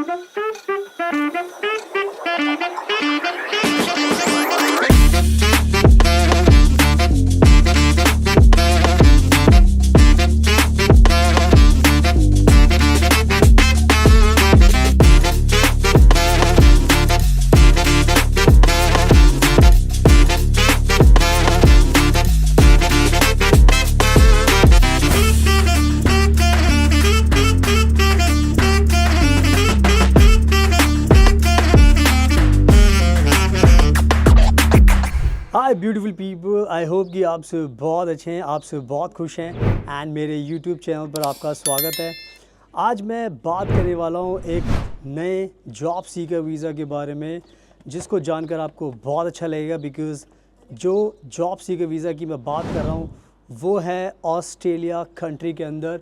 Hi beautiful people, I hope कि आप सब बहुत अच्छे हैं, आप सब बहुत खुश हैं एंड मेरे यूट्यूब चैनल पर आपका स्वागत है। आज मैं बात करने वाला हूँ एक नए जॉब सीकर वीज़ा के बारे में, जिसको जानकर आपको बहुत अच्छा लगेगा बिकॉज़ जो जॉब सीकर वीज़ा की मैं बात कर रहा हूँ वो है ऑस्ट्रेलिया कंट्री के अंदर।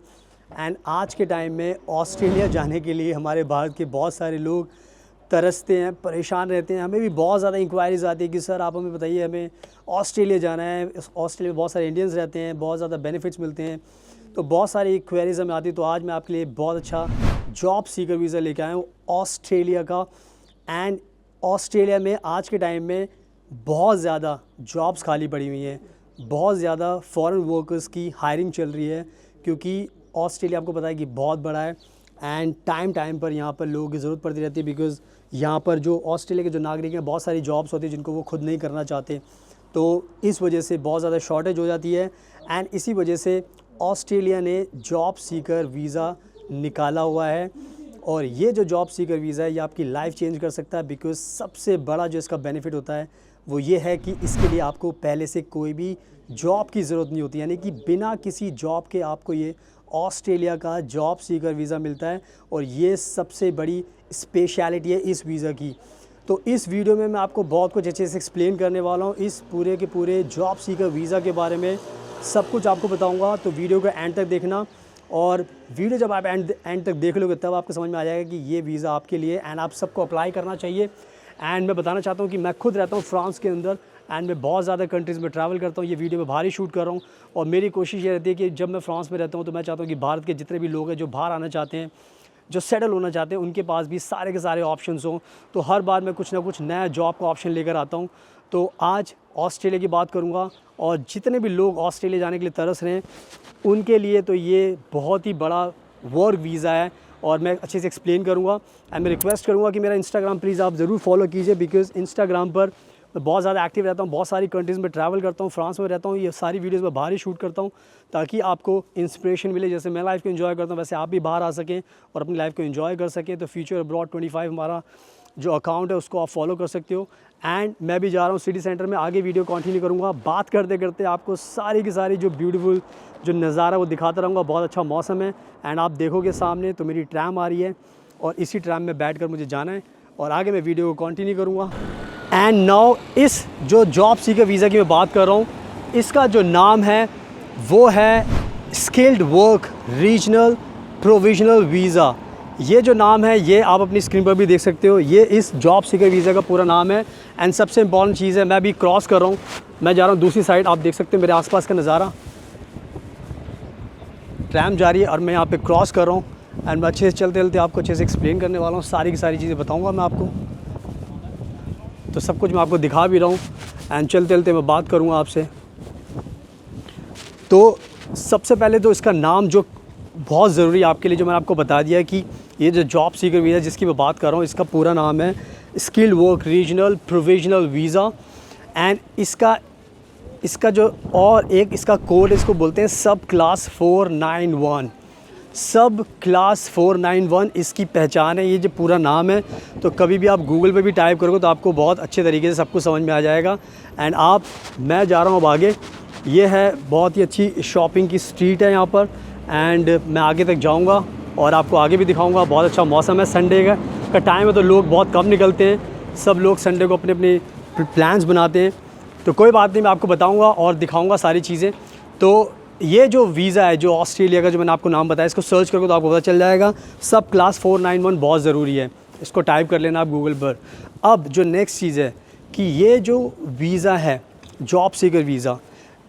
एंड आज के टाइम में ऑस्ट्रेलिया जाने के लिए हमारे भारत के बहुत सारे लोग तरसते हैं, परेशान रहते हैं। हमें भी बहुत ज़्यादा इंक्वायरीज़ आती है कि सर आप हमें बताइए, हमें ऑस्ट्रेलिया जाना है। ऑस्ट्रेलिया में बहुत सारे इंडियंस रहते हैं, बहुत ज़्यादा बेनिफिट्स मिलते हैं, तो बहुत सारी क्वेरीज़ हमें आती है। तो आज मैं आपके लिए बहुत अच्छा जॉब सीकर वीज़ा लेके आया हूँ ऑस्ट्रेलिया का। एंड ऑस्ट्रेलिया में आज के टाइम में बहुत ज़्यादा जॉब्स खाली पड़ी हुई हैं, बहुत ज़्यादा फॉरेन वर्कर्स की हायरिंग चल रही है, क्योंकि ऑस्ट्रेलिया आपको पता है कि बहुत बड़ा है एंड टाइम पर यहाँ पर लोगों की ज़रूरत पड़ती रहती है। बिकॉज़ यहाँ पर जो ऑस्ट्रेलिया के जो नागरिक हैं, बहुत सारी जॉब्स होती हैं जिनको वो खुद नहीं करना चाहते, तो इस वजह से बहुत ज़्यादा शॉर्टेज हो जाती है। एंड इसी वजह से ऑस्ट्रेलिया ने जॉब सीकर वीज़ा निकाला हुआ है। और ये जो जॉब सीकर वीज़ा है ये आपकी लाइफ चेंज कर सकता है, बिकॉज़ सबसे बड़ा जो इसका बेनिफिट होता है वो ये है कि इसके लिए आपको पहले से कोई भी जॉब की ज़रूरत नहीं होती, यानी कि बिना किसी जॉब के आपको ये ऑस्ट्रेलिया का जॉब सीकर वीज़ा मिलता है। और ये सबसे बड़ी स्पेशलिटी है इस वीज़ा की। तो इस वीडियो में मैं आपको बहुत कुछ अच्छे से एक्सप्लेन करने वाला हूँ, इस पूरे के पूरे जॉब सीकर वीज़ा के बारे में सब कुछ आपको बताऊँगा। तो वीडियो को एंड तक देखना, और वीडियो जब आप एंड तक देख लोगे तब आपको समझ में आ जाएगा कि ये वीज़ा आपके लिए एंड आप सबको अप्लाई करना चाहिए। एंड मैं बताना चाहता हूँ कि मैं खुद रहता हूँ फ्रांस के अंदर एंड मैं बहुत ज़्यादा कंट्रीज़ में ट्रैवल करता हूँ। ये वीडियो मैं बाहर ही शूट कर रहा हूँ, और मेरी कोशिश ये रहती है कि जब मैं फ्रांस में रहता हूँ तो मैं चाहता हूँ कि भारत के जितने भी लोग हैं जो बाहर आना चाहते हैं, जो सेटल होना चाहते हैं, उनके पास भी सारे के सारे ऑप्शंस हों। तो हर बार मैं कुछ ना कुछ नया जॉब का ऑप्शन लेकर आता हूँ। तो आज ऑस्ट्रेलिया की बात करूँगा, और जितने भी लोग ऑस्ट्रेलिया जाने के लिए तरस रहे हैं उनके लिए तो ये बहुत ही बड़ा वर्क वीज़ा है, और मैं अच्छे से एक्सप्लेन करूँगा। एंड मैं रिक्वेस्ट करूँगा कि मेरा इंस्टाग्राम प्लीज़ आप ज़रूर फॉलो कीजिए, बिकॉज़ इंस्टाग्राम पर मैं बहुत ज़्यादा एक्टिव रहता हूँ, बहुत सारी कंट्रीज़ में ट्रैवल करता हूँ, फ्रांस में रहता हूँ। ये सारी वीडियोज़ मैं बाहर ही शूट करता हूँ ताकि आपको इंस्पिरेशन मिले। जैसे मैं लाइफ को एंजॉय करता हूँ वैसे आप भी बाहर आ सकें और अपनी लाइफ को एंजॉय कर सकें। तो फ्यूचर अब्रॉड 25 हमारा जो अकाउंट है उसको आप फॉलो कर सकते हो। एंड मैं भी जा रहा हूँ सिटी सेंटर में, आगे वीडियो कंटिन्यू करूँगा। बात करते करते आपको सारी की सारी जो ब्यूटीफुल जो नज़ारा वो दिखाता रहूँगा। बहुत अच्छा मौसम है एंड आप देखोगे सामने तो मेरी ट्रैम आ रही है, और इसी ट्रैम में बैठकर मुझे जाना है, और आगे मैं वीडियो को कंटिन्यू करूँगा। एंड नाउ इस जो जॉब सीकर वीज़ा की मैं बात कर रहा हूँ, इसका जो नाम है वो है skilled work regional provisional visa. ये जो नाम है ये आप अपनी स्क्रीन पर भी देख सकते हो, ये इस जॉब सीकर वीज़ा का पूरा नाम है। एंड सबसे इम्पॉर्टेंट चीज़ है, मैं अभी क्रॉस कर रहा हूँ, मैं जा रहा हूँ दूसरी साइड। आप देख सकते हो मेरे आसपास का नज़ारा, ट्रैम जा रही है और मैं यहाँ पे क्रॉस कर रहा हूँ। एंड मैं अच्छे से चलते चलते आपको अच्छे से एक्सप्लेन करने वाला हूँ, सारी की सारी चीज़ें बताऊँगा मैं आपको। तो सब कुछ मैं आपको दिखा भी रहा हूँ एंड चलते चलते मैं बात करूँगा आपसे। तो सबसे पहले तो इसका नाम जो बहुत ज़रूरी है आपके लिए, जो मैंने आपको बता दिया है कि ये जो जॉब सीकर वीज़ा जिसकी मैं बात कर रहा हूँ, इसका पूरा नाम है skilled work regional provisional visa. And इसका जो और एक इसका कोड, इसको बोलते हैं सब क्लास 491। सब क्लास 491 इसकी पहचान है, ये जो पूरा नाम है। तो कभी भी आप गूगल पे भी टाइप करोगे तो आपको बहुत अच्छे तरीके से सब कुछ समझ में आ जाएगा। एंड मैं जा रहा हूँ अब आगे। ये है बहुत ही अच्छी शॉपिंग की स्ट्रीट है यहाँ पर, एंड मैं आगे तक जाऊँगा और आपको आगे भी दिखाऊँगा। बहुत अच्छा मौसम है, संडे का टाइम है तो लोग बहुत कम निकलते हैं, सब लोग संडे को अपने अपने प्लान्स बनाते हैं। तो कोई बात नहीं, मैं आपको बताऊँगा और दिखाऊँगा सारी चीज़ें। तो ये जो वीज़ा है जो ऑस्ट्रेलिया का, जो मैंने आपको नाम बताया, इसको सर्च करोगे तो आपको पता चल जाएगा। सब क्लास 491 बहुत ज़रूरी है, इसको टाइप कर लेना आप गूगल पर। अब जो नेक्स्ट चीज़ है कि ये जो वीज़ा है जॉब सीकर वीज़ा,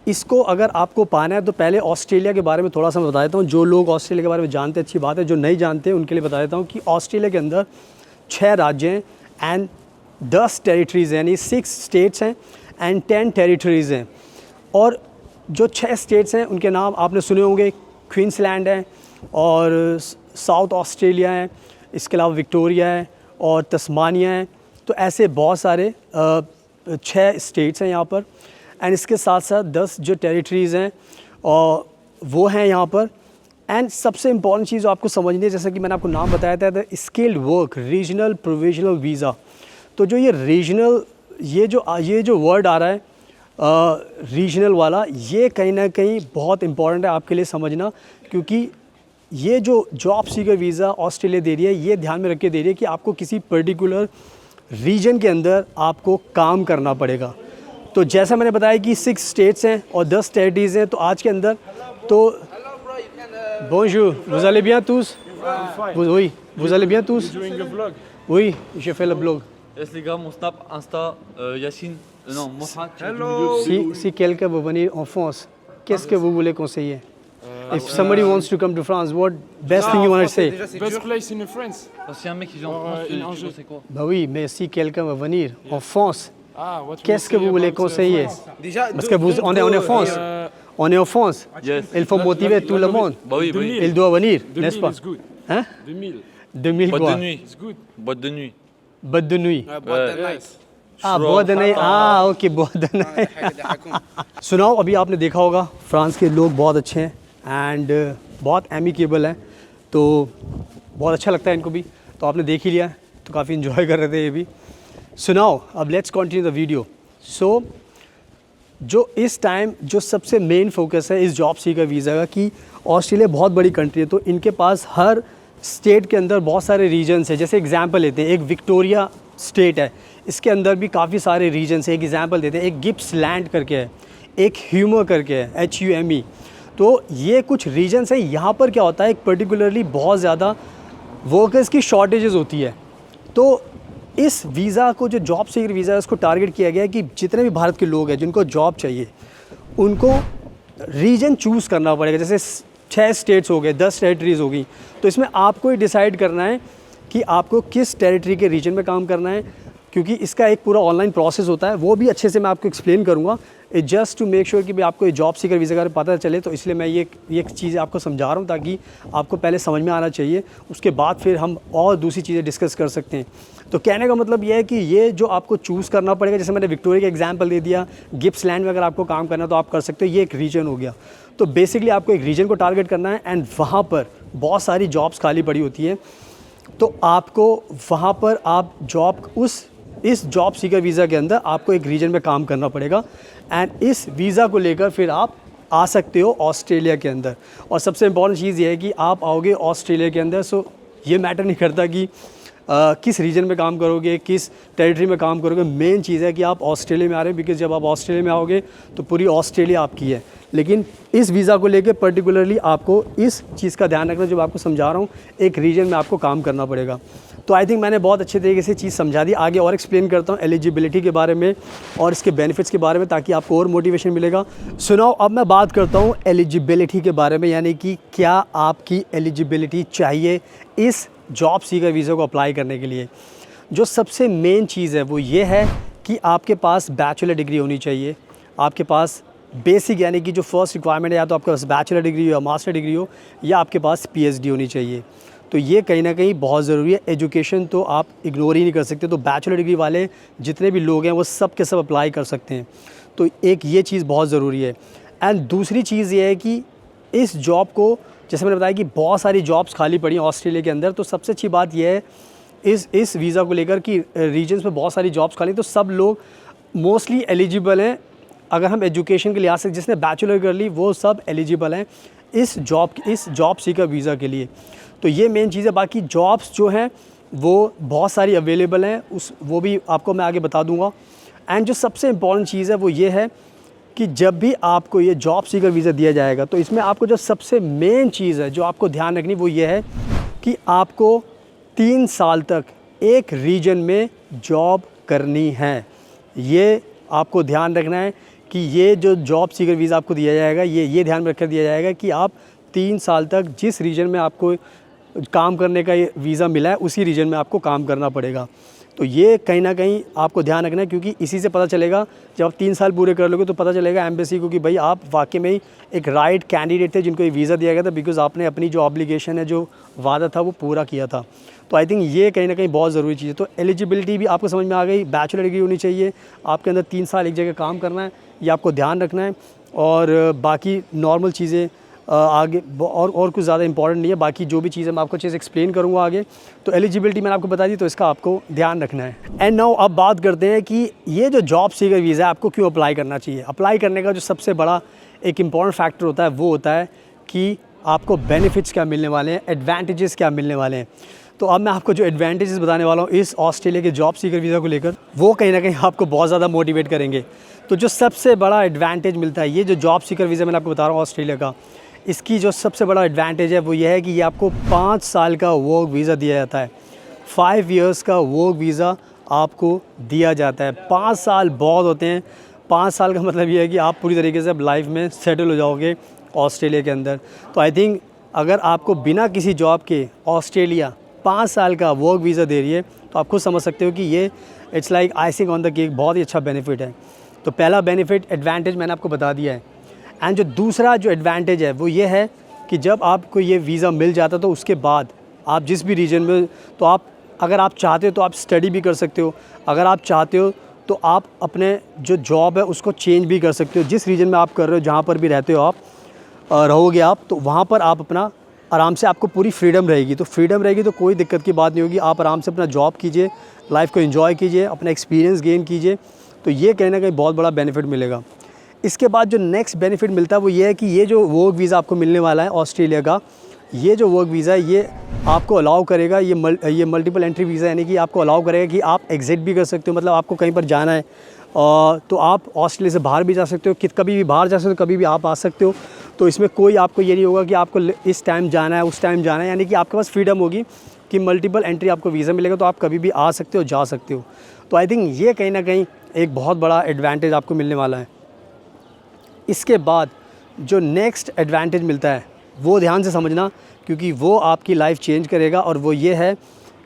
इसको अगर आपको पाना है तो पहले ऑस्ट्रेलिया के बारे में थोड़ा सा मैं बता देता हूँ। जो लोग ऑस्ट्रेलिया के बारे में जानते हैं अच्छी बात है, जो नहीं जानते उनके लिए बता देता हूँ कि ऑस्ट्रेलिया के अंदर 6 राज्य हैं एंड 10 टेरिटरीज़ हैं, यानी 6 स्टेट्स हैं एंड 10 टेरिटरीज़ हैं। और जो 6 स्टेट्स हैं उनके नाम आपने सुने होंगे, क्वींसलैंड है और साउथ ऑस्ट्रेलिया है, इसके अलावा विक्टोरिया है और तस्मानिया है। तो ऐसे बहुत सारे 6 स्टेट्स हैं यहाँ पर एंड इसके साथ साथ 10 जो टेरिटरीज़ हैं और वो हैं यहाँ पर। एंड सबसे इम्पॉर्टेंट चीज़ आपको समझनी है, जैसा कि मैंने आपको नाम बताया था, the skilled work regional provisional visa. तो जो ये रीजनल ये जो वर्ड आ रहा है रीजनल वाला, ये कहीं ना कहीं बहुत इम्पॉर्टेंट है आपके लिए समझना, क्योंकि ये जो जॉब सीकर वीज़ा ऑस्ट्रेलिया दे रही है, ये ध्यान में रख के दे रही है कि आपको किसी पर्टिकुलर रीजन के अंदर आपको काम करना पड़ेगा। तो जैसा मैंने बताया कि 6 स्टेट्स हैं और 10 टेरिटरीज़ हैं। तो आज के अंदर तो bonjour, vous allez bien tous? Oui, vous allez bien tous? Oui, je fais le blog. Yes les gars, mon snap, Insta, Yacine, non, Mohamed. Hello. Si quelqu'un veut venir en France, qu'est-ce que vous voulez conseiller? If somebody wants to come to France, what best thing you want to say? Best place in France. Si un mec qui vient en France, tu sais quoi? Bah oui, mais si quelqu'un veut venir en France, What qu'est-ce que vous voulez conseiller? Parce que on est en France. On est en France. Yes. Il faut motiver tout le monde. Bah oui, bah oui. Il doit venir, n'est-ce pas? It's good. Hein? 2000. 2000 Boîte quoi? de nuit. It's good. Boîte de nuit. Boîte de nuit. Yes. बहुत नहीं, okay बहुत नहीं। सुनाओ, अभी आपने देखा होगा France के लोग बहुत अच्छे हैं एंड बहुत एमिकेबल हैं, तो बहुत अच्छा लगता है इनको भी। तो आपने देख ही लिया, तो काफ़ी इन्जॉय कर रहे थे ये भी। सुनाओ, अब लेट्स कंटिन्यू द वीडियो। सो जो इस टाइम जो सबसे मेन फोकस है इस जॉब सीकर वीज़ा का, कि ऑस्ट्रेलिया बहुत बड़ी कंट्री है, तो इनके पास हर स्टेट के अंदर बहुत सारे रीजन्स हैं। जैसे एग्जांपल लेते हैं, एक विक्टोरिया स्टेट है, इसके अंदर भी काफ़ी सारे रीजन्स हैं। एक एग्जांपल देते हैं, एक गिप्सलैंड करके है, एक ह्यूमर करके है, HUME। तो ये कुछ रीजन्स हैं। यहाँ पर क्या होता है, एक पर्टिकुलरली बहुत ज़्यादा वर्कर्स की शॉर्टेजेस होती है। तो इस वीज़ा को, जो जॉब सीकर वीज़ा है, उसको टारगेट किया गया है कि जितने भी भारत के लोग हैं जिनको जॉब चाहिए, उनको रीजन चूज़ करना पड़ेगा। जैसे 6 स्टेट्स हो गए, 10 टेरिटरीज़ हो गई, तो इसमें आपको ही डिसाइड करना है कि आपको किस टेरिटरी के रीजन में काम करना है, क्योंकि इसका एक पूरा ऑनलाइन प्रोसेस होता है, वो भी अच्छे से मैं आपको एक्सप्लेन करूँगा। It just to make sure कि भाई आपको ये जॉब सीकर वीज़ा का पता चले, तो इसलिए मैं ये चीज़ आपको समझा रहा हूँ, ताकि आपको पहले समझ में आना चाहिए, उसके बाद फिर हम और दूसरी चीज़ें डिस्कस कर सकते हैं। तो कहने का मतलब ये है कि ये जो आपको चूज़ करना पड़ेगा, जैसे मैंने विक्टोरिया का एग्जांपल दे दिया, गिप्सलैंड में अगर आपको काम करना है तो आप कर सकते हो, ये एक रीजन हो गया। तो बेसिकली आपको एक रीजन को टारगेट करना है एंड वहाँ पर बहुत सारी जॉब्स खाली पड़ी होती हैं, तो आपको वहाँ पर आप इस जॉब सीकर वीज़ा के अंदर आपको एक रीजन में काम करना पड़ेगा एंड इस वीज़ा को लेकर फिर आप आ सकते हो ऑस्ट्रेलिया के अंदर। और सबसे इम्पॉर्टेंट चीज़ ये है कि आप आओगे ऑस्ट्रेलिया के अंदर, सो ये मैटर नहीं करता कि किस रीजन में काम करोगे, किस टेरिटरी में काम करोगे। मेन चीज़ है कि आप ऑस्ट्रेलिया में आ रहे हैं, बिकॉज़ जब आप ऑस्ट्रेलिया में आओगे तो पूरी ऑस्ट्रेलिया आपकी है। लेकिन इस वीज़ा को लेकर पर्टिकुलरली आपको इस चीज़ का ध्यान रखना, जो आपको समझा रहा हूँ, एक रीजन में आपको काम करना पड़ेगा। तो आई थिंक मैंने बहुत अच्छे तरीके से चीज़ समझा दी। आगे और एक्सप्लेन करता हूँ एलिजिबिलिटी के बारे में और इसके बेनिफिट्स के बारे में, ताकि आपको और मोटिवेशन मिलेगा। सुनाओ, अब मैं बात करता हूँ एलिजिबिलिटी के बारे में, यानी कि क्या आपकी एलिजिबिलिटी चाहिए इस जॉब सीकर वीज़ा को अप्लाई करने के लिए। जो सबसे मेन चीज़ है वो ये है कि आपके पास बैचलर डिग्री होनी चाहिए, आपके पास बेसिक, यानी कि जो फर्स्ट रिक्वायरमेंट है, या तो आपके पास बैचलर डिग्री हो या मास्टर डिग्री हो, या आपके पास PhD होनी चाहिए। तो ये कहीं ना कहीं बहुत ज़रूरी है। एजुकेशन तो आप इग्नोर ही नहीं कर सकते। तो बैचलर डिग्री वाले जितने भी लोग हैं वो सब के सब अप्लाई कर सकते हैं। तो एक ये चीज़ बहुत ज़रूरी है। एंड दूसरी चीज़ ये है कि इस जॉब को, जैसे मैंने बताया कि बहुत सारी जॉब्स खाली पड़ी हैं ऑस्ट्रेलिया के अंदर, तो सबसे अच्छी बात यह है इस वीज़ा को लेकर कि रीजन्स में बहुत सारी जॉब्स खाली, तो सब लोग मोस्टली एलिजिबल हैं। अगर हम एजुकेशन के लिहाज से, जिसने बैचलर कर ली, वो सब एलिजिबल हैं इस जॉब सीकर वीज़ा के लिए। तो ये मेन चीज़ है। बाकी जॉब्स जो हैं वो बहुत सारी अवेलेबल हैं, वो भी आपको मैं आगे बता दूंगा। एंड जो सबसे इम्पॉर्टेंट चीज़ है वो ये है कि जब भी आपको ये जॉब सीकर वीज़ा दिया जाएगा, तो इसमें आपको जो सबसे मेन चीज़ है जो आपको ध्यान रखनी, वो ये है कि आपको 3 साल तक एक रीजन में जॉब करनी है। ये आपको ध्यान रखना है कि ये जो जॉब सीकर वीज़ा आपको दिया जाएगा, ये ध्यान में रखकर दिया जाएगा कि आप 3 साल तक जिस रीजन में आपको काम करने का ये वीज़ा मिला है उसी रीजन में आपको काम करना पड़ेगा। तो ये कहीं ना कहीं आपको ध्यान रखना है, क्योंकि इसी से पता चलेगा, जब आप 3 साल पूरे कर लोगे तो पता चलेगा एम्बेसी को कि भाई आप वाकई में ही एक राइट कैंडिडेट थे जिनको ये वीज़ा दिया गया था, बिकॉज़ आपने अपनी जो ऑब्लिगेशन है, जो वादा था, वो पूरा किया था। तो आई थिंक ये कहीं ना कहीं बहुत ज़रूरी चीज़ है। तो एलिजिबिलिटी भी आपको समझ में आ गई, बैचलर डिग्री होनी चाहिए, आपके अंदर 3 साल एक जगह काम करना है, ये आपको ध्यान रखना है। और बाकी नॉर्मल चीज़ें आगे और कुछ ज़्यादा इंपॉर्टेंट नहीं है। बाकी जो भी चीज़ें मैं आपको चीज़ एक्सप्लेन करूँगा आगे। तो एलिजिबिलिटी मैंने आपको बता दी, तो इसका आपको ध्यान रखना है। एंड नाउ अब बात करते हैं कि ये जो जॉब सीकर वीज़ा है आपको क्यों अप्लाई करना चाहिए। अप्लाई करने का जो सबसे बड़ा एक इम्पॉर्टेंट फैक्टर होता है वो होता है कि आपको बेनिफिट्स क्या मिलने वाले हैं, एडवांटेजेस क्या मिलने वाले हैं। तो अब मैं आपको जो एडवांटेजेस बताने वाला हूँ इस ऑस्ट्रेलिया के जॉब सीकर वीज़ा को लेकर, वो कहीं ना कहीं आपको बहुत ज़्यादा मोटिवेट करेंगे। तो जो सबसे बड़ा एडवांटेज मिलता है, ये जो जॉब सीकर वीज़ा मैंने आपको बता रहा हूँ ऑस्ट्रेलिया का, इसकी जो सबसे बड़ा एडवांटेज है वो ये है कि ये आपको 5 साल का वर्क वीज़ा दिया जाता है। 5 इयर्स का वर्क वीज़ा आपको दिया जाता है। 5 साल बहुत होते हैं। 5 साल का मतलब ये है कि आप पूरी तरीके से अब लाइफ में सेटल हो जाओगे ऑस्ट्रेलिया के अंदर। तो आई थिंक अगर आपको बिना किसी जॉब के ऑस्ट्रेलिया 5 साल का वर्क वीज़ा दे रही है, तो आप खुद समझ सकते हो कि ये it's like icing on the cake, बहुत ही अच्छा बेनिफिट है। तो पहला बेनिफिट एडवांटेज मैंने आपको बता दिया है। एंड जो दूसरा जो एडवांटेज है वो ये है कि जब आपको ये वीज़ा मिल जाता तो उसके बाद आप जिस भी रीजन में, तो आप अगर आप चाहते हो तो आप स्टडी भी कर सकते हो। अगर आप चाहते हो तो आप अपने जो जॉब है उसको चेंज भी कर सकते हो। जिस रीजन में आप कर रहे हो, जहाँ पर भी रहते हो आप रहोगे आप, तो वहाँ पर आप अपना आराम से, आपको पूरी फ्रीडम रहेगी। तो फ्रीडम रहेगी तो कोई दिक्कत की बात नहीं होगी। आप आराम से अपना जॉब कीजिए, लाइफ को एंजॉय कीजिए, अपना एक्सपीरियंस गेन कीजिए। तो ये कहीं ना कहीं बहुत बड़ा बेनिफिट मिलेगा। इसके बाद जो नेक्स्ट बेनिफिट मिलता है वो ये है कि ये जो वर्क वीज़ा आपको मिलने वाला है ऑस्ट्रेलिया का, ये जो वर्क वीज़ा है ये आपको अलाउ करेगा, ये मल्टीपल एंट्री वीज़ा, यानी कि आपको अलाउ करेगा कि आप एग्ज़िट भी कर सकते हो। मतलब आपको कहीं पर जाना है तो आप ऑस्ट्रेलिया से बाहर भी जा सकते हो, कभी भी बाहर जा सकते हो, कभी भी आप आ सकते हो। तो इसमें कोई आपको ये नहीं होगा कि आपको इस टाइम जाना है, उस टाइम जाना है, यानी कि आपके पास फ्रीडम होगी कि मल्टीपल एंट्री आपको वीज़ा मिलेगा, तो आप कभी भी आ सकते हो, जा सकते हो। तो आई थिंक ये कहीं ना कहीं एक बहुत बड़ा एडवांटेज आपको मिलने वाला है। इसके बाद जो नेक्स्ट एडवांटेज मिलता है वो ध्यान से समझना, क्योंकि वो आपकी लाइफ चेंज करेगा। और वो ये है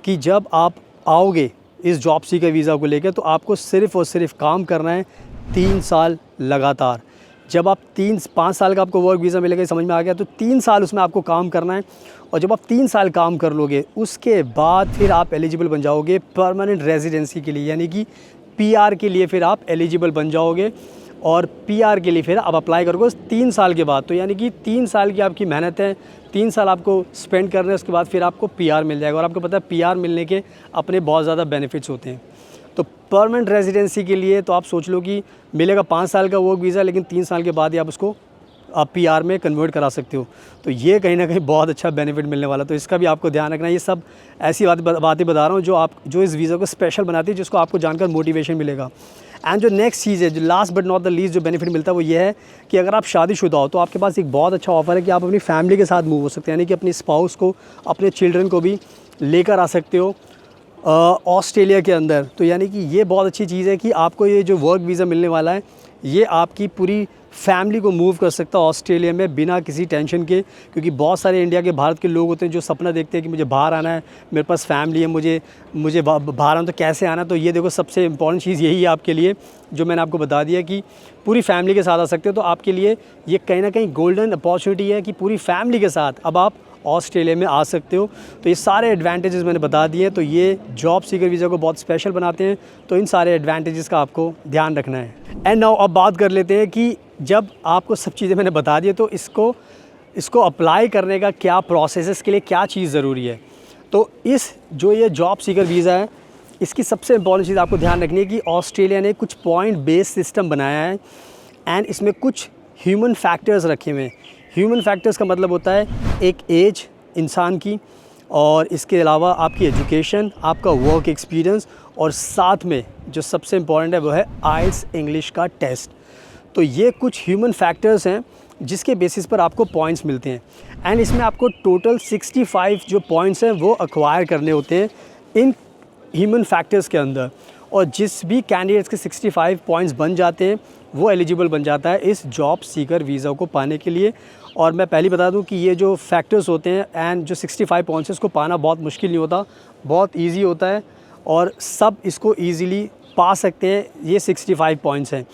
कि जब आप आओगे इस जॉब सीकर वीज़ा को लेकर, तो आपको सिर्फ़ और सिर्फ काम करना है 3 साल लगातार। जब आप 5 साल का आपको वर्क वीज़ा मिलेगा, समझ में आ गया, तो 3 साल उसमें आपको काम करना है। और जब आप 3 साल काम कर लोगे उसके बाद फिर आप एलिजिबल बन जाओगे परमानेंट रेजिडेंसी के लिए, यानी कि PR के लिए फिर आप एलिजिबल बन जाओगे। और PR के लिए फिर आप अप्लाई करोगे 3 साल के बाद। तो यानी कि 3 साल की आपकी मेहनत है, 3 साल आपको स्पेंड करने हैं, उसके बाद फिर आपको PR मिल जाएगा। और आपको पता है PR मिलने के अपने बहुत ज़्यादा बेनिफिट्स होते हैं। तो परमानेंट रेजिडेंसी के लिए तो आप सोच लो कि मिलेगा 5 साल का वर्क वीज़ा, लेकिन 3 साल के बाद ही आप उसको PR में कन्वर्ट करा सकते हो। तो ये कहीं ना कहीं बहुत अच्छा बेनिफिट मिलने वाला, तो इसका भी आपको ध्यान रखना है। ये सब ऐसी बातें बता रहा हूँ जो इस वीज़ा को स्पेशल बनाती है, जिसको आपको जानकर मोटिवेशन मिलेगा। एंड जो नेक्स्ट चीज़ है, जो last but not the least जो बेनिफिट मिलता है वो ये है कि अगर आप शादीशुदा हो तो आपके पास एक बहुत अच्छा ऑफ़र है कि आप अपनी फैमिली के साथ मूव हो सकते हैं, यानी कि अपनी स्पाउस को, अपने चिल्ड्रन को भी लेकर आ सकते हो ऑस्ट्रेलिया के अंदर। तो यानी कि ये बहुत अच्छी चीज़ है कि आपको ये जो वर्क वीज़ा मिलने वाला है ये आपकी पूरी फैमिली को मूव कर सकता है ऑस्ट्रेलिया में बिना किसी टेंशन के। क्योंकि बहुत सारे इंडिया के, भारत के लोग होते हैं जो सपना देखते हैं कि मुझे बाहर आना है, मेरे पास फैमिली है, मुझे बाहर आना, तो कैसे आना। तो ये देखो सबसे इम्पॉर्टेंट चीज़ यही है आपके लिए, जो मैंने आपको बता दिया कि पूरी फैमिली के साथ आ सकते हो। तो आपके लिए ये कहीं ना कहीं गोल्डन अपॉर्चुनिटी है कि पूरी फैमिली के साथ अब आप ऑस्ट्रेलिया में आ सकते हो। तो ये सारे एडवांटेजेस मैंने बता दिए, तो ये जॉब सीकर वीज़ा को बहुत स्पेशल बनाते हैं। तो इन सारे एडवांटेजेस का आपको ध्यान रखना है। एंड नाउ अब बात कर लेते हैं कि जब आपको सब चीज़ें मैंने बता दी तो इसको अप्लाई करने का क्या प्रोसेस है, इसके लिए क्या चीज़ ज़रूरी है। तो जो ये जॉब सीकर वीज़ा है, इसकी सबसे इम्पॉर्टेंट चीज़ आपको ध्यान रखनी है कि ऑस्ट्रेलिया ने कुछ पॉइंट बेस्ड सिस्टम बनाया है एंड इसमें कुछ ह्यूमन फैक्टर्स रखे हुए हैं। ह्यूमन फैक्टर्स का मतलब होता है एक एज इंसान की, और इसके अलावा आपकी एजुकेशन, आपका वर्क एक्सपीरियंस, और साथ में जो सबसे इम्पॉर्टेंट है वो है आइल्स इंग्लिश का टेस्ट। तो ये कुछ ह्यूमन फैक्टर्स हैं जिसके बेसिस पर आपको पॉइंट्स मिलते हैं। एंड इसमें आपको टोटल 65 जो पॉइंट्स हैं वो एक्वायर करने होते हैं इन ह्यूमन फैक्टर्स के अंदर। और जिस भी कैंडिडेट्स के 65 पॉइंट्स बन जाते हैं वो एलिजिबल बन जाता है इस जॉब सीकर वीज़ा को पाने के लिए। और मैं पहले बता दूं कि ये जो फैक्टर्स होते हैं एंड जो 65 पॉइंट्स इसको पाना बहुत मुश्किल नहीं होता, बहुत ईजी होता है और सब इसको ईज़िली पा सकते हैं। ये 65 पॉइंट्स हैं।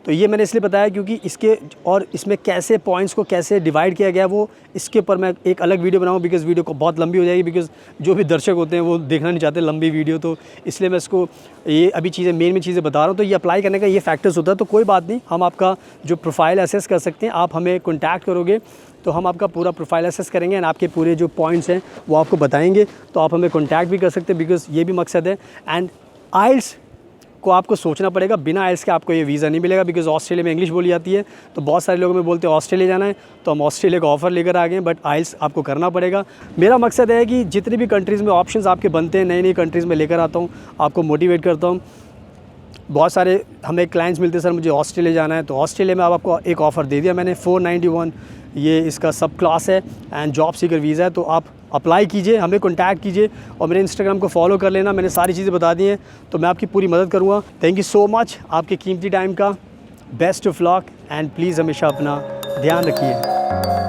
तो ये मैंने इसलिए बताया क्योंकि इसके और इसमें कैसे पॉइंट्स को कैसे डिवाइड किया गया वो इसके ऊपर मैं एक अलग वीडियो बनाऊँ, बिकॉज़ वीडियो को बहुत लंबी हो जाएगी, बिकॉज़ जो भी दर्शक होते हैं वो देखना नहीं चाहते लंबी वीडियो, तो इसलिए मैं इसको ये अभी चीज़ें मेन चीज़ें बता रहा हूँ। तो ये अप्लाई करने का ये फैक्टर्स होता है। तो कोई बात नहीं, हम आपका जो प्रोफाइल असेस कर सकते हैं, आप हमें कॉन्टैक्ट करोगे तो हम आपका पूरा प्रोफाइल असेस करेंगे एंड आपके पूरे जो पॉइंट्स हैं वो आपको बताएंगे। तो आप हमें कॉन्टैक्ट भी कर सकते हैं, बिकॉज़ ये भी मकसद है। एंड आइल्स को आपको सोचना पड़ेगा, बिना आइल्स के आपको ये वीज़ा नहीं मिलेगा, बिकॉज़ ऑस्ट्रेलिया में इंग्लिश बोली जाती है। तो बहुत सारे लोग हमें बोलते हैं ऑस्ट्रेलिया जाना है, तो हम ऑस्ट्रेलिया का ऑफ़र लेकर आ गए हैं, बट आइल्स आपको करना पड़ेगा। मेरा मकसद है कि जितनी भी कंट्रीज़ में ऑप्शंस आपके बनते हैं, नई नई कंट्रीज़ में लेकर आता हूँ, आपको मोटिवेट करता हूँ। बहुत सारे हमें क्लाइंट्स मिलते हैं, सर मुझे ऑस्ट्रेलिया जाना है, तो ऑस्ट्रेलिया में अब आपको एक ऑफ़र दे दिया मैंने, 491 ये इसका सब क्लास है एंड जॉब सीकर वीज़ा है। तो आप अप्लाई कीजिए, हमें कॉन्टैक्ट कीजिए और मेरे इंस्टाग्राम को फॉलो कर लेना, मैंने सारी चीज़ें बता दी हैं, तो मैं आपकी पूरी मदद करूँगा। थैंक यू सो मच आपके कीमती टाइम का। Best of luck and please हमेशा अपना ध्यान रखिए।